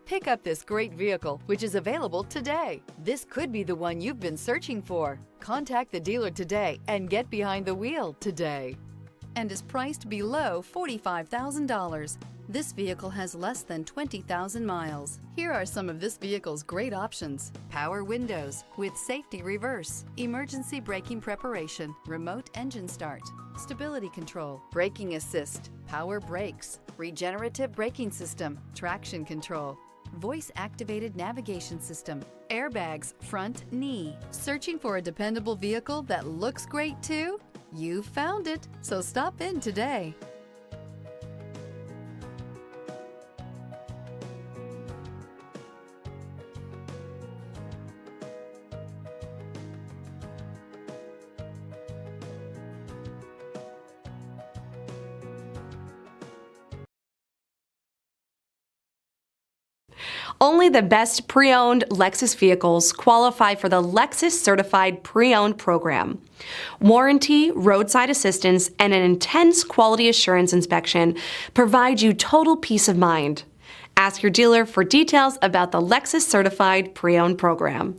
Pick up this great vehicle, which is available today. This could be the one you've been searching for. Contact the dealer today and get behind the wheel today. And is priced below $45,000. This vehicle has less than 20,000 miles. Here are some of this vehicle's great options: power windows with safety reverse, emergency braking preparation, remote engine start, stability control, braking assist, power brakes, regenerative braking system, traction control, voice-activated navigation system, airbags, front knee. Searching for a dependable vehicle that looks great too? You found it, so stop in today. Only the best pre-owned Lexus vehicles qualify for the Lexus Certified Pre-Owned program. Warranty, roadside assistance, and an intense quality assurance inspection provide you total peace of mind. Ask your dealer for details about the Lexus Certified Pre-Owned program.